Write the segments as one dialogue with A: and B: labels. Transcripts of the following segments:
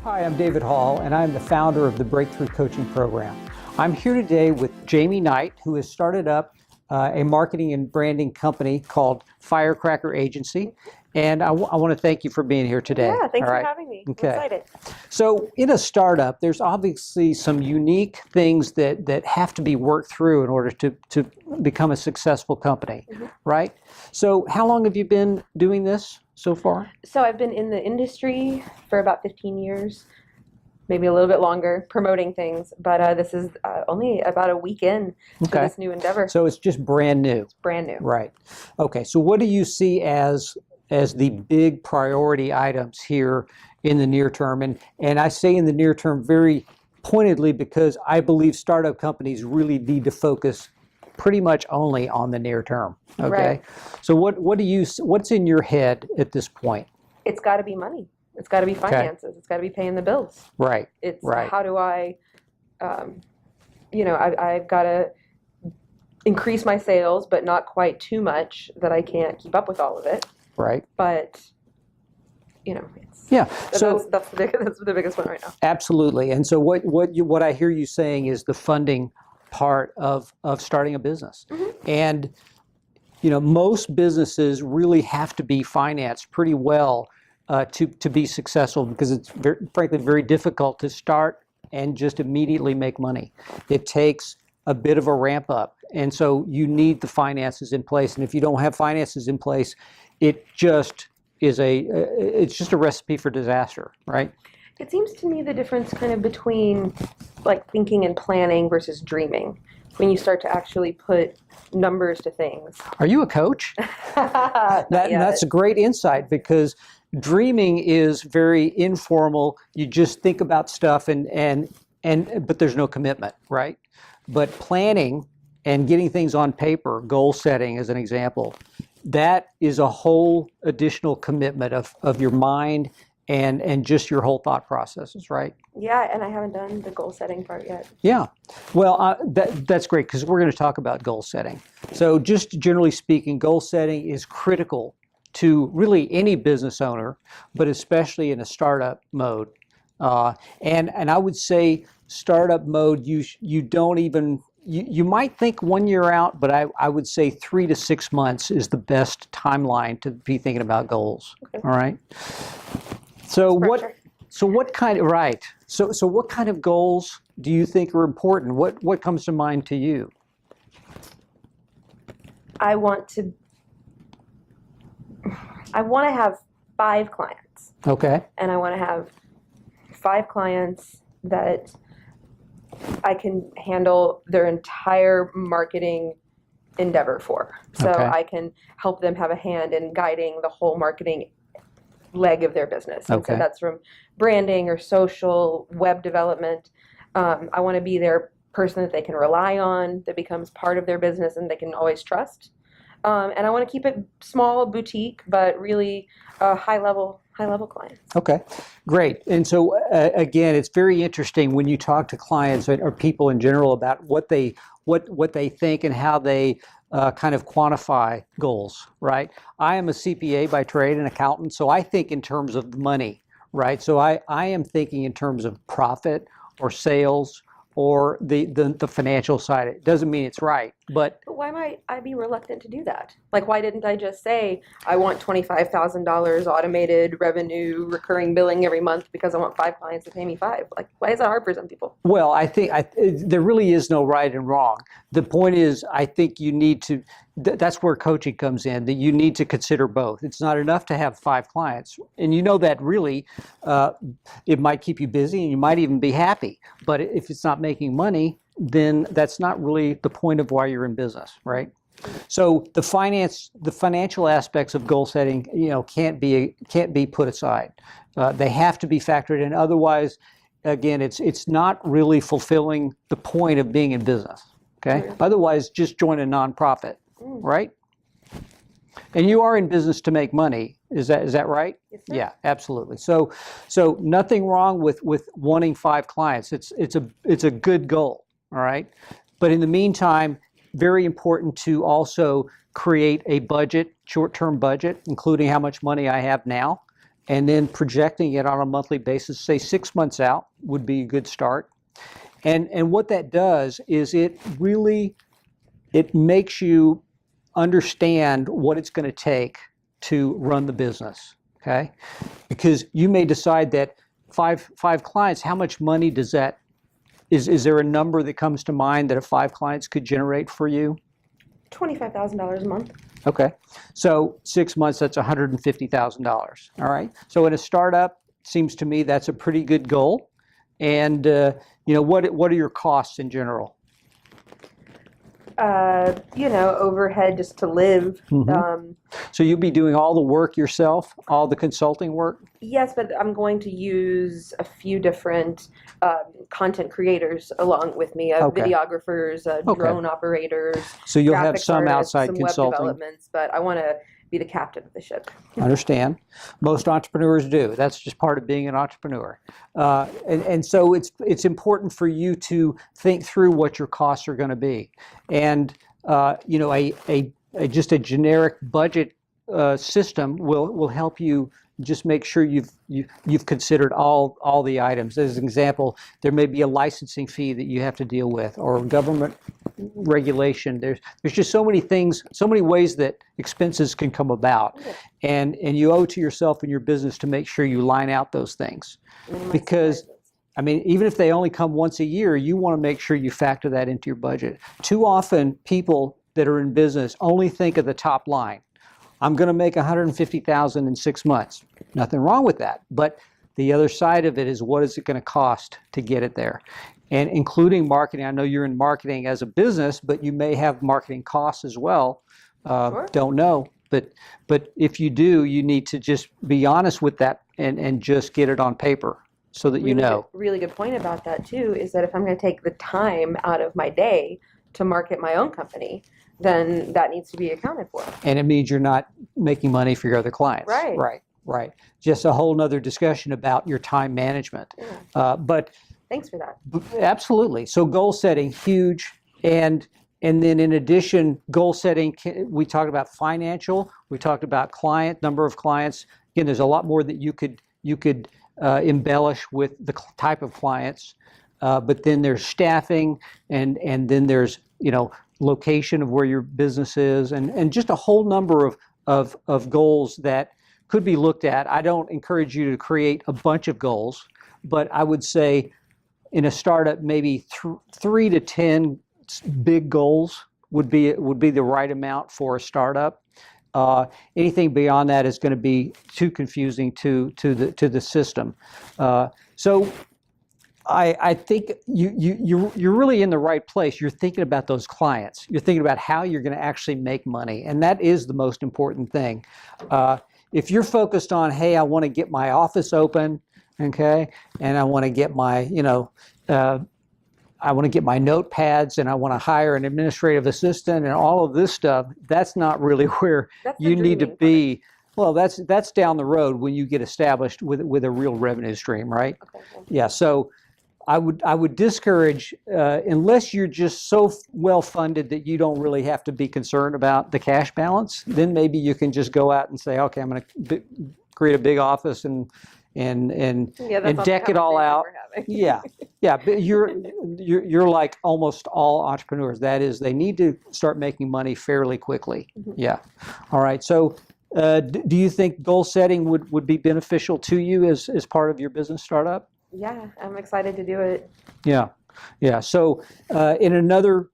A: Hi, I'm David Hall, and I'm the founder of the Breakthrough Coaching Program. I'm here today with Jamie Knight, who has started up a marketing and branding company called Firecracker Agency. And I want to thank you for being here today.
B: Yeah, thanks for having me.
A: Okay.
B: I'm excited.
A: So in a startup, there's obviously some unique things that have to be worked through in order to become a successful company, right? So how long have you been doing this so far?
B: So I've been in the industry for about 15 years, maybe a little bit longer, promoting things. But this is only about a week in to this new endeavor.
A: So it's just brand new.
B: It's brand new.
A: Right. Okay. So what do you see as the big priority items here in the near term? And I say in the near term very pointedly because I believe startup companies really need to focus pretty much only on the near term. Okay.
B: Right.
A: So what's in your head at this point?
B: It's got to be money. It's got to be finances. Okay. It's got to be paying the bills.
A: Right.
B: It's
A: right.
B: How do I, I've got to increase my sales, but not quite too much that I can't keep up with all of it.
A: Right.
B: But,
A: so
B: that's the biggest one right now.
A: Absolutely. And so what I hear you saying is the funding part of starting a business. And, most businesses really have to be financed pretty well to be successful because it's frankly very difficult to start and just immediately make money. It takes a bit of a ramp up. And so you need the finances in place. And if you don't have finances in place, it just is it's just a recipe for disaster, right?
B: It seems to me the difference kind of between like thinking and planning versus dreaming, when you start to actually put numbers to things.
A: Are you a coach? That's a great insight because dreaming is very informal. You just think about stuff but there's no commitment, right? But planning and getting things on paper, goal setting as an example, that is a whole additional commitment of your mind and just your whole thought processes, right?
B: Yeah, and I haven't done the goal setting part yet.
A: Yeah, well, that's great because we're going to talk about goal setting. So just generally speaking, goal setting is critical to really any business owner, but especially in a startup mode. And I would say startup mode, you don't even, you might think 1 year out, but I would say 3 to 6 months is the best timeline to be thinking about goals. Okay. All right. So what kind of goals do you think are important? What comes to mind to you?
B: I want to have 5 clients.
A: Okay.
B: And I want to have 5 clients that I can handle their entire marketing endeavor for. So I can help them have a hand in guiding the whole marketing leg of their business. And so that's from branding or social, web development. I want to be their person that they can rely on, that becomes part of their business and they can always trust. And I want to keep it small, boutique, but really high level clients. Okay,
A: great. And so again, it's very interesting when you talk to clients or people in general about what they think and how they kind of quantify goals, right? I am a CPA by trade, an accountant, so I think in terms of money, right? So I am thinking in terms of profit or sales or the financial side. It doesn't mean it's right, but
B: why might I be reluctant to do that? Like, why didn't I just say I want $25,000 automated revenue, recurring billing every month because I want 5 clients to pay me 5? Like, why is that hard for some people?
A: Well, I think there really is no right and wrong. The point is, I think you need to. That's where coaching comes in. That you need to consider both. It's not enough to have 5 clients, and you know that really, it might keep you busy, and you might even be happy. But if it's not making money, then that's not really the point of why you're in business, right? So the financial aspects of goal setting, can't be put aside. They have to be factored in. Otherwise, again, it's not really fulfilling the point of being in business. Okay. Mm-hmm. Otherwise, just join a nonprofit, right? And you are in business to make money. Is that right?
B: Yes, sir.
A: Yeah, absolutely. So nothing wrong with wanting 5 clients. It's a good goal. All right. But in the meantime, very important to also create a budget, short-term budget, including how much money I have now, and then projecting it on a monthly basis, say 6 months out would be a good start. And what that does is it makes you understand what it's going to take to run the business, okay? Because you may decide that five clients, how much money does that, is there a number that comes to mind that if 5 clients could generate for you?
B: $25,000 a month.
A: Okay, so 6 months, that's $150,000, all right? So in a startup, seems to me that's a pretty good goal. And what are your costs in general?
B: Overhead just to live.
A: Mm-hmm. So you'll be doing all the work yourself, all the consulting work?
B: Yes, but I'm going to use a few different content creators along with me, videographers, drone operators.
A: So you'll have some
B: artists,
A: outside
B: some
A: consulting.
B: Web developments, but I want to be the captain of the ship.
A: I understand. Most entrepreneurs do. That's just part of being an entrepreneur. And so it's important for you to think through what your costs are going to be. And just a generic budget system will help you just make sure you've considered all the items. As an example, there may be a licensing fee that you have to deal with, or government regulation. There's just so many things, so many ways that expenses can come about, and you owe to yourself and your business to make sure you line out those things. Because, I mean, even if they only come once a year, you want to make sure you factor that into your budget. Too often, people that are in business only think of the top line. I'm going to make $150,000 in 6 months. Nothing wrong with that. But the other side of it is, what is it going to cost to get it there? And including marketing. I know you're in marketing as a business, but you may have marketing costs as well.
B: Sure.
A: Don't know. But if you do, you need to just be honest with that and just get it on paper so that you know.
B: Really good point about that, too, is that if I'm going to take the time out of my day to market my own company, then that needs to be accounted for.
A: And it means you're not making money for your other clients. Right. Just a whole nother discussion about your time management.
B: Yeah.
A: But
B: thanks for that.
A: Absolutely. So goal setting, huge. And then in addition, goal setting, we talked about financial, we talked about number of clients. Again, there's a lot more that you could embellish with the type of clients. But then there's staffing, and then there's, location of where your business is, and just a whole number of goals that could be looked at. I don't encourage you to create a bunch of goals, but I would say in a startup, maybe 3 to 10 big goals would be the right amount for a startup. Anything beyond that is going to be too confusing to the system. So I think you're really in the right place. You're thinking about those clients. You're thinking about how you're going to actually make money, and that is the most important thing. If you're focused on, hey, I want to get my office open, okay, and I want to get my, I want to get my notepads, and I want to hire an administrative assistant, and all of this stuff, that's not really where you need to be. Well, that's down the road when you get established with a real revenue stream, right? Okay. Yeah. So I would discourage, unless you're just so well funded that you don't really have to be concerned about the cash balance, then maybe you can just go out and say, okay, I'm going to create a big office and deck it all out. Yeah. But you're like almost all entrepreneurs. That is, they need to start making money fairly quickly. Mm-hmm. Yeah. All right. So do you think goal setting would be beneficial to you as part of your business startup?
B: Yeah, I'm excited to do it.
A: Yeah. So in another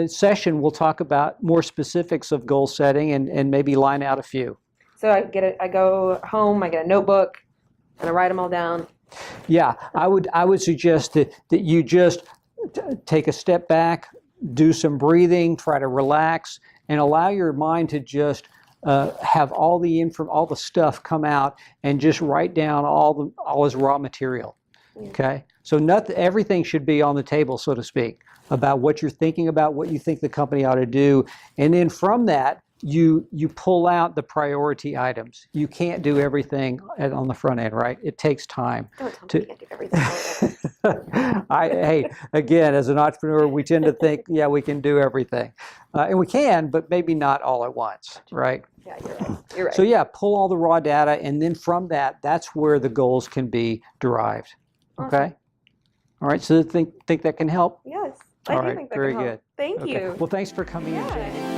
A: session, we'll talk about more specifics of goal setting and maybe line out a few.
B: So I go home, I get a notebook, and I write them all down.
A: Yeah, I would suggest that you just take a step back, do some breathing, try to relax, and allow your mind to just have all the stuff come out, and just write down all as raw material. Okay, so everything should be on the table, so to speak, about what you're thinking about, what you think the company ought to do, and then from that you pull out the priority items. You can't do everything on the front end, right? It takes time.
B: Don't tell me you can't do everything.
A: Hey, again, as an entrepreneur, we tend to think, yeah, we can do everything. And we can, but maybe not all at once, right?
B: Yeah, you're right. You're right.
A: So yeah, pull all the raw data, and then from that, that's where the goals can be derived.
B: Awesome.
A: Okay? All right, so think that can help?
B: Yes,
A: All
B: I do
A: right,
B: think that
A: very
B: can help.
A: good.
B: Thank
A: Okay.
B: you.
A: Well, thanks for coming in, Jane.
B: Yeah.